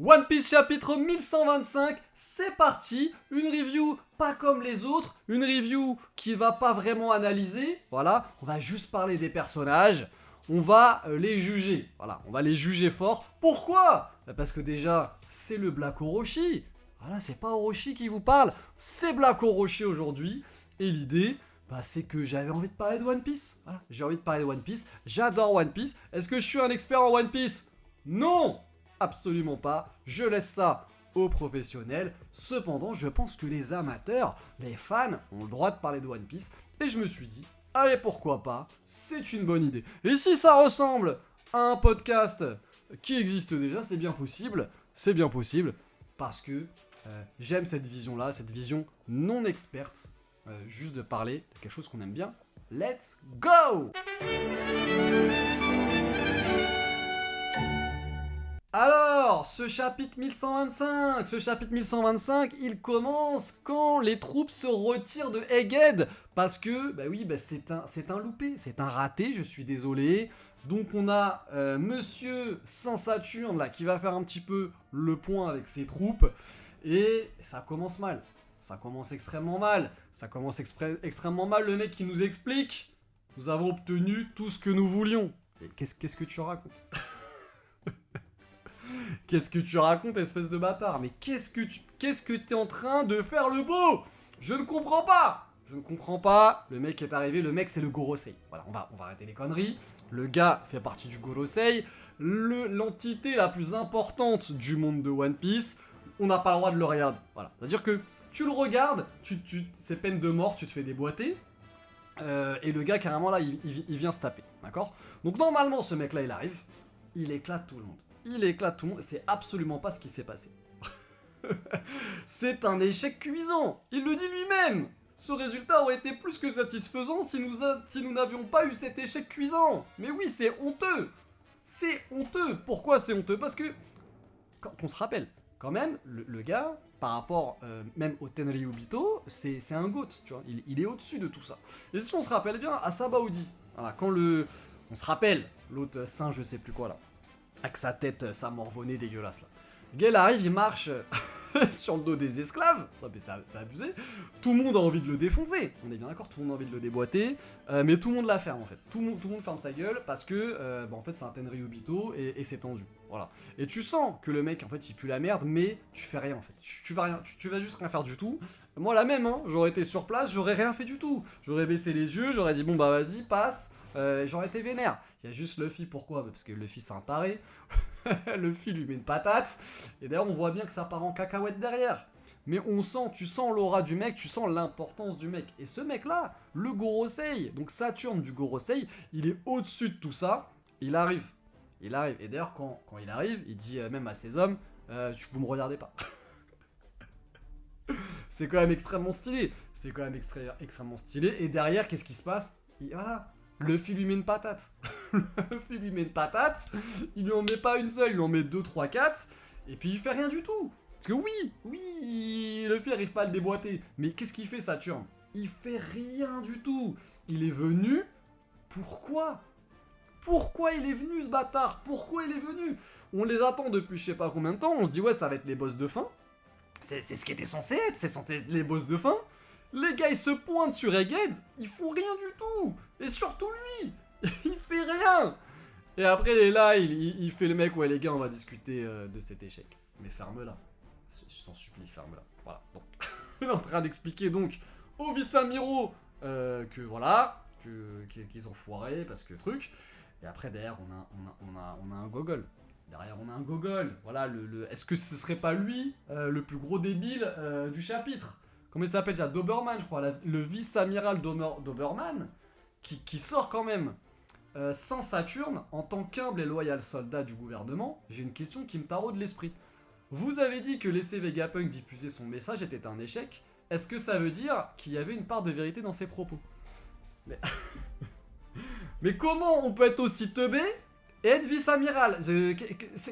One Piece chapitre 1125, c'est parti. Une review pas comme les autres, une review qui va pas vraiment analyser, voilà, on va juste parler des personnages, on va les juger, voilà, on va les juger fort. Pourquoi ? Parce que déjà, c'est le Black Orochi, voilà, c'est pas Orochi qui vous parle, c'est Black Orochi aujourd'hui, et l'idée... c'est que j'avais envie de parler de One Piece. Voilà, j'ai envie de parler de One Piece. J'adore One Piece. Est-ce que je suis un expert en One Piece ? Non, absolument pas. Je laisse ça aux professionnels. Cependant, je pense que les amateurs, les fans, ont le droit de parler de One Piece. Et je me suis dit, allez, pourquoi pas ? C'est une bonne idée. Et si ça ressemble à un podcast qui existe déjà, c'est bien possible. C'est bien possible. Parce que j'aime cette vision-là, cette vision non experte. Juste de parler de quelque chose qu'on aime bien. Let's go! Alors, ce chapitre 1125, il commence quand les troupes se retirent de Egghead. Parce que, c'est un loupé, c'est un raté, je suis désolé. Donc on a Monsieur Saint-Saturne là qui va faire un petit peu le point avec ses troupes. Et ça commence mal. Ça commence extrêmement mal. Extrêmement mal. Le mec qui nous explique, nous avons obtenu tout ce que nous voulions. Et qu'est-ce que tu racontes? Qu'est-ce que tu racontes, espèce de bâtard? Mais qu'est-ce que t'es en train de faire le beau? Je ne comprends pas. Le mec est arrivé. Le mec, c'est le Gorosei. Voilà, on va arrêter les conneries. Le gars fait partie du Gorosei. L'entité la plus importante du monde de One Piece. On n'a pas le droit de le regarder. Voilà. C'est-à-dire que tu le regardes, c'est peine de mort, tu te fais déboîter. Et le gars, carrément, là, il vient se taper. D'accord ? Donc, normalement, ce mec-là, il arrive. Il éclate tout le monde. C'est absolument pas ce qui s'est passé. C'est un échec cuisant. Il le dit lui-même. Ce résultat aurait été plus que satisfaisant si nous n'avions pas eu cet échec cuisant. Mais oui, c'est honteux. C'est honteux. Pourquoi c'est honteux ? Parce que, qu'on se rappelle, quand même, le gars... Par rapport même au Tenryubito, c'est un GOAT, tu vois, il est au-dessus de tout ça. Et si on se rappelle bien, à Sabaody, voilà, quand on se rappelle, l'autre saint je sais plus quoi là, avec sa tête, sa morvonnée dégueulasse là. Le gars il arrive, il marche sur le dos des esclaves, non mais c'est abusé, tout le monde a envie de le défoncer, on est bien d'accord, tout le monde a envie de le déboîter, mais tout le monde la ferme en fait, tout le monde ferme sa gueule parce que en fait c'est un Tenryubito et c'est tendu, voilà. Et tu sens que le mec en fait il pue la merde, mais tu fais rien en fait, tu vas juste rien faire du tout. Moi la même, hein, j'aurais été sur place, j'aurais rien fait du tout, j'aurais baissé les yeux, j'aurais dit bon bah vas-y passe, j'aurais été vénère. Il y a juste Luffy, pourquoi ? Parce que Luffy c'est un taré. Luffy lui met une patate. Et d'ailleurs, on voit bien que ça part en cacahuète derrière. Mais tu sens l'aura du mec, tu sens l'importance du mec. Et ce mec-là, le Gorosei, donc Saturne du Gorosei, il est au-dessus de tout ça. Il arrive. Et d'ailleurs, quand il arrive, il dit même à ses hommes, vous me regardez pas. C'est quand même extrêmement stylé. Extrêmement stylé. Et derrière, qu'est-ce qui se passe ? Voilà. Luffy lui met une patate. Il lui en met pas une seule, il lui en met 2, 3, 4, et puis il fait rien du tout. Parce que oui, Luffy arrive pas à le déboîter. Mais qu'est-ce qu'il fait, Saturne ? Il fait rien du tout. Il est venu. Pourquoi il est venu, ce bâtard ? Pourquoi il est venu ? On les attend depuis je sais pas combien de temps, on se dit ouais, ça va être les boss de fin. C'est ce qui était censé être, c'est censé être les boss de fin. Les gars, ils se pointent sur Egghead, ils font rien du tout. Et surtout lui, il fait rien. Et après, là, il fait le mec, ouais les gars, on va discuter de cet échec. Mais ferme-la. Je t'en supplie, ferme-la. Voilà. Donc, il est en train d'expliquer donc aux vice-amiraux que voilà, qu'ils ont foiré parce que truc. Et après, derrière, on a un gogol. Voilà, est-ce que ce serait pas lui, le plus gros débile du chapitre ? Comment il s'appelle déjà ? Doberman, je crois. Le vice-amiral Doberman, qui sort quand même Saint-Saturne en tant qu'humble et loyal soldat du gouvernement. J'ai une question qui me taraude l'esprit. Vous avez dit que laisser Vegapunk diffuser son message était un échec. Est-ce que ça veut dire qu'il y avait une part de vérité dans ses propos ? Mais comment on peut être aussi teubé et être vice-amiral ?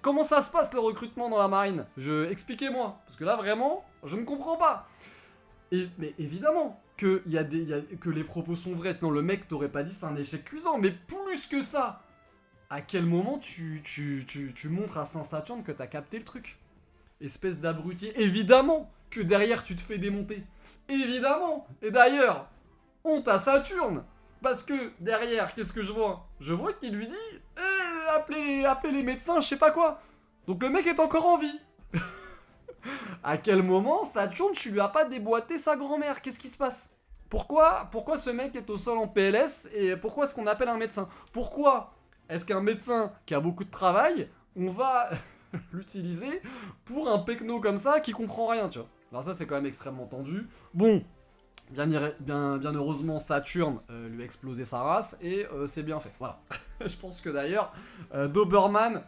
Comment ça se passe le recrutement dans la marine ? Expliquez-moi. Parce que là, vraiment, je ne comprends pas. Mais évidemment que les propos sont vrais, sinon le mec t'aurait pas dit c'est un échec cuisant. Mais plus que ça, à quel moment tu montres à Saint-Saturne que t'as capté le truc ? espèce d'abruti. Évidemment que derrière tu te fais démonter. Évidemment. Et d'ailleurs, honte à Saturne. Parce que derrière, qu'est-ce que je vois? Je vois qu'il lui dit appelez les médecins, je sais pas quoi. Donc le mec est encore en vie. À quel moment, Saturne, tu lui as pas déboîté sa grand-mère? Qu'est-ce qui se passe? Pourquoi ce mec est au sol en PLS et pourquoi est-ce qu'on appelle un médecin? Pourquoi est-ce qu'un médecin qui a beaucoup de travail, on va l'utiliser pour un pecno comme ça qui comprend rien, tu vois? Alors ça, c'est quand même extrêmement tendu. Bon, bien heureusement, Saturne lui a explosé sa race et c'est bien fait. Voilà. Je pense que d'ailleurs, Doberman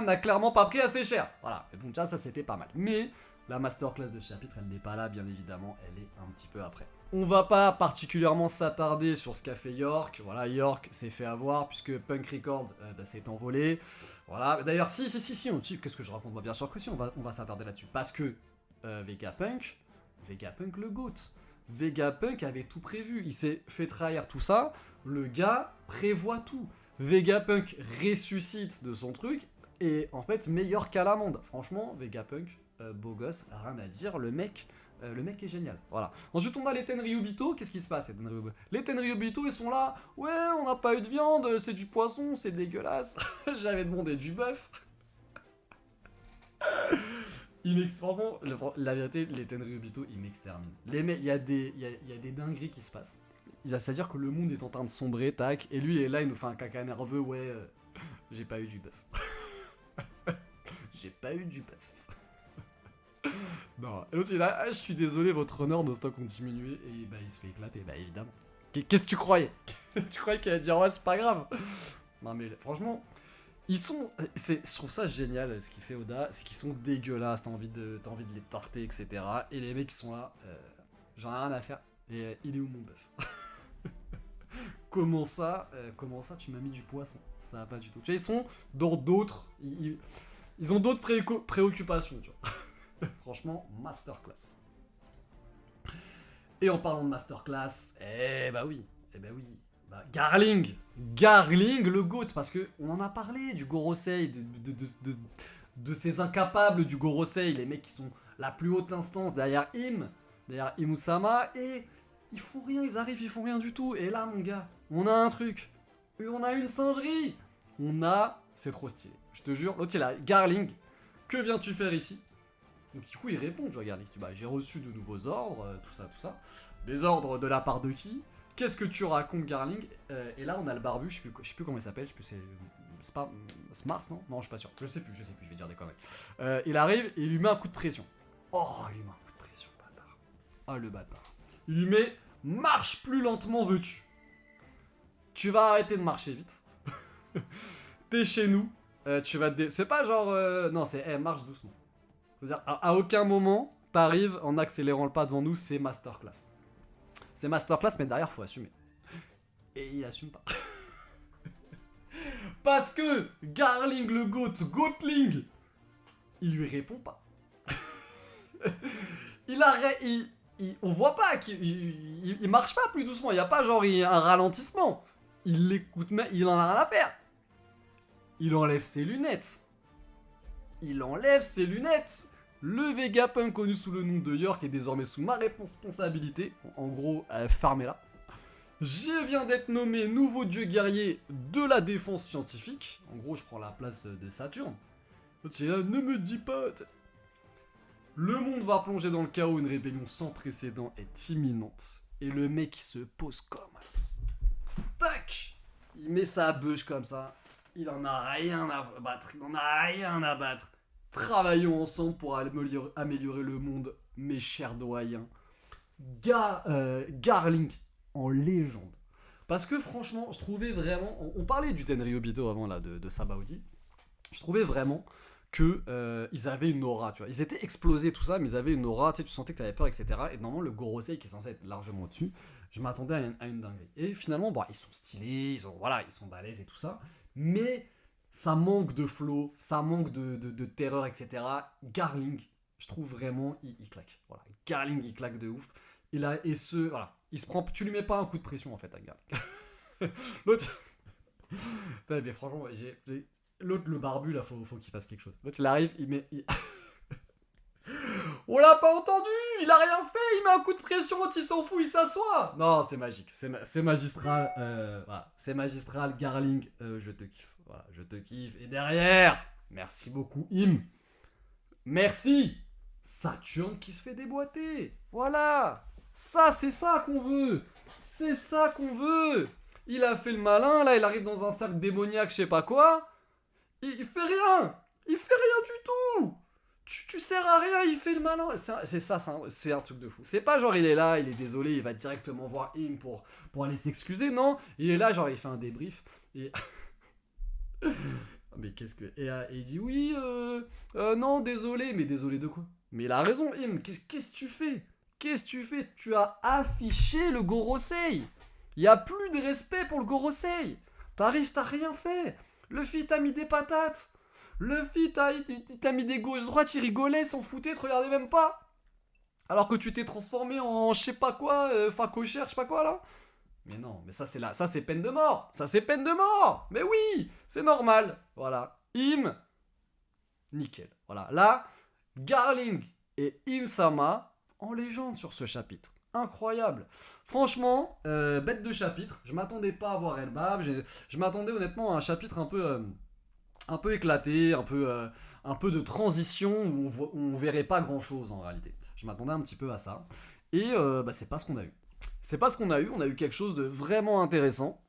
n'a clairement pas pris assez cher. Voilà. Et donc déjà, ça c'était pas mal. Mais la masterclass de ce chapitre, elle n'est pas là, bien évidemment. Elle est un petit peu après. On va pas particulièrement s'attarder sur ce qu'a fait York. Voilà, York s'est fait avoir puisque Punk Record s'est envolé. Voilà. D'ailleurs, si, qu'est-ce que je raconte? Moi, bien sûr que si, on va s'attarder là-dessus. Parce que Vegapunk le GOAT. Vegapunk avait tout prévu, il s'est fait trahir tout ça, le gars prévoit tout. Vegapunk ressuscite de son truc, et en fait, meilleur qu'à l'amende. Franchement, Vegapunk, beau gosse, rien à dire, le mec est génial. Voilà. Ensuite, on a les Tenryubito, qu'est-ce qui se passe, les Tenryubito, ils sont là, ouais, on n'a pas eu de viande, c'est du poisson, c'est dégueulasse, j'avais demandé du bœuf. Franchement, la vérité, les Tenryubito, ils m'exterminent. Il y a des dingueries qui se passent. C'est-à-dire que le monde est en train de sombrer, tac, et lui est là, il nous fait un caca nerveux, ouais, j'ai pas eu du bœuf. J'ai pas eu du bœuf. Non, et l'autre il est là, je suis désolé, votre honneur, nos stocks ont diminué, et bah il se fait éclater, bah évidemment. Qu'est-ce que tu croyais? Tu croyais qu'il allait dire, ouais, c'est pas grave? Non mais franchement... Ils sont... Je trouve ça génial ce qu'il fait Oda, c'est qu'ils sont dégueulasses, t'as envie de les tarter, etc. Et les mecs ils sont là, j'en ai rien à faire, et il est où mon bœuf? Comment ça tu m'as mis du poisson? Ça va pas du tout. Tu vois, ils sont dans d'autres... Ils ont d'autres préoccupations, tu vois. Franchement, masterclass. Et en parlant de masterclass, bah oui. Garling le GOAT, parce que on en a parlé du Gorosei, de ces incapables du Gorosei, les mecs qui sont la plus haute instance derrière Imusama, et ils font rien, ils font rien du tout, et là mon gars, on a un truc, et on a une singerie, c'est trop stylé, je te jure, l'autre il est là, Garling, que viens-tu faire ici? Donc du coup il répond, tu vois, Garling, j'ai reçu de nouveaux ordres, tout ça, des ordres de la part de qui? Qu'est-ce que tu racontes, Garling? Et là, on a le barbu, je sais plus comment il s'appelle, je sais plus, c'est pas Smars, non? Non, je suis pas sûr, je sais plus, je vais dire des conneries. Il arrive et il lui met un coup de pression. Oh, il lui met un coup de pression, bâtard. Ah, le bâtard. Il lui met, marche plus lentement, veux-tu? Tu vas arrêter de marcher vite. T'es chez nous, tu vas te... C'est pas genre... Non, c'est, marche doucement. C'est-à-dire, à aucun moment, t'arrives en accélérant le pas devant nous, c'est masterclass. C'est masterclass, mais derrière, faut assumer. Et il assume pas. Parce que Garling le Goatling, il lui répond pas. On voit pas qu'il marche pas plus doucement. Il y a pas genre un ralentissement. Il l'écoute, mais il en a rien à faire. Il enlève ses lunettes. Le Vegapunk connu sous le nom de York est désormais sous ma responsabilité. En gros, farmez-la. Je viens d'être nommé nouveau dieu guerrier de la défense scientifique. En gros, je prends la place de Saturne. Ne me dis pas... Le monde va plonger dans le chaos, une rébellion sans précédent est imminente. Et le mec, il se pose comme as. Tac! Il met sa bûche comme ça. Il en a rien à battre. Travaillons ensemble pour améliorer le monde, mes chers doyens. Garling en légende. Parce que franchement, je trouvais vraiment... On parlait du Tenryubito avant là, de Sabaody. Je trouvais vraiment que ils avaient une aura, tu vois. Ils étaient explosés, tout ça, mais ils avaient une aura, tu sais, tu sentais que t'avais peur, etc. Et normalement, le Gorosei, qui est censé être largement au-dessus, je m'attendais à une dinguerie. Et finalement, bon, ils sont stylés, ils sont balèzes et tout ça. Mais... ça manque de flow, ça manque de terreur, etc. Garling, je trouve vraiment, il claque. Voilà. Garling, il claque de ouf. Voilà. Il se prend, tu lui mets pas un coup de pression en fait à Garling. L'autre, mais franchement, l'autre le barbu là, faut qu'il fasse quelque chose. L'autre il arrive, il met, On l'a pas entendu, il a rien fait, il met un coup de pression, il s'en fout, il s'assoit. Non, c'est magique, c'est magistral, voilà, c'est magistral, Garling, je te kiffe, voilà, je te kiffe. Et derrière, merci beaucoup, Im. Merci. Saturne qui se fait déboîter, voilà. Ça, c'est ça qu'on veut, c'est ça qu'on veut. Il a fait le malin, là, il arrive dans un cercle démoniaque, je sais pas quoi. Il fait rien, il fait rien du tout. Tu sers à rien, il fait le malin. C'est ça, c'est un truc de fou. C'est pas genre il est là, il est désolé, il va directement voir Im pour aller s'excuser, non. Il est là, genre il fait un débrief. Et. Mais qu'est-ce que. Et il dit oui, non, désolé. Mais désolé de quoi? Mais il a raison, Im. Qu'est-ce que tu fais? Qu'est-ce que tu fais? Tu as affiché le Gorosei. Il y a plus de respect pour le Gorosei. T'arrives, t'as rien fait. Luffy t'a mis des patates. Luffy t'a mis des gauche-droite, il rigolait, s'en foutait, te regardait même pas. Alors que tu t'es transformé en je sais pas quoi, facochère, je sais pas quoi là. Mais non, mais ça c'est là, ça c'est peine de mort. Ça c'est peine de mort. Mais oui, c'est normal. Voilà. Im, nickel. Voilà. Là, Garling et Im-sama en légende sur ce chapitre. Incroyable. Franchement, bête de chapitre. Je m'attendais pas à voir Elbaf. Je m'attendais honnêtement à un chapitre un peu éclaté, un peu de transition où on verrait pas grand chose en réalité. Je m'attendais un petit peu à ça. Et c'est pas ce qu'on a eu. C'est pas ce qu'on a eu. On a eu quelque chose de vraiment intéressant.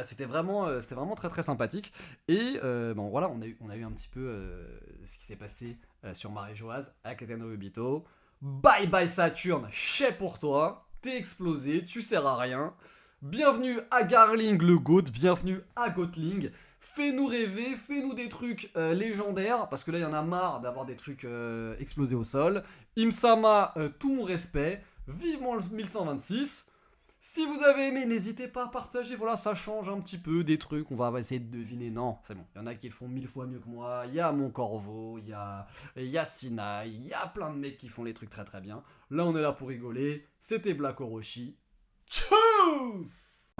C'était vraiment très très sympathique. Et bon voilà, on a eu un petit peu ce qui s'est passé sur Marie-Joise à Katano Obito. Bye bye Saturne, chais pour toi. T'es explosé, tu sers à rien. Bienvenue à Garling le Goat, bienvenue à Goatling. Fais-nous rêver, fais-nous des trucs légendaires, parce que là, il y en a marre d'avoir des trucs explosés au sol. Im-sama, tout mon respect. Vivement le 1126. Si vous avez aimé, n'hésitez pas à partager. Voilà, ça change un petit peu des trucs. On va essayer de deviner. Non, c'est bon. Il y en a qui le font 1000 fois mieux que moi. Il y a Mon Corvo, il y a Sinai, il y a plein de mecs qui font les trucs très très bien. Là, on est là pour rigoler. C'était Black Orochi. Tchuss!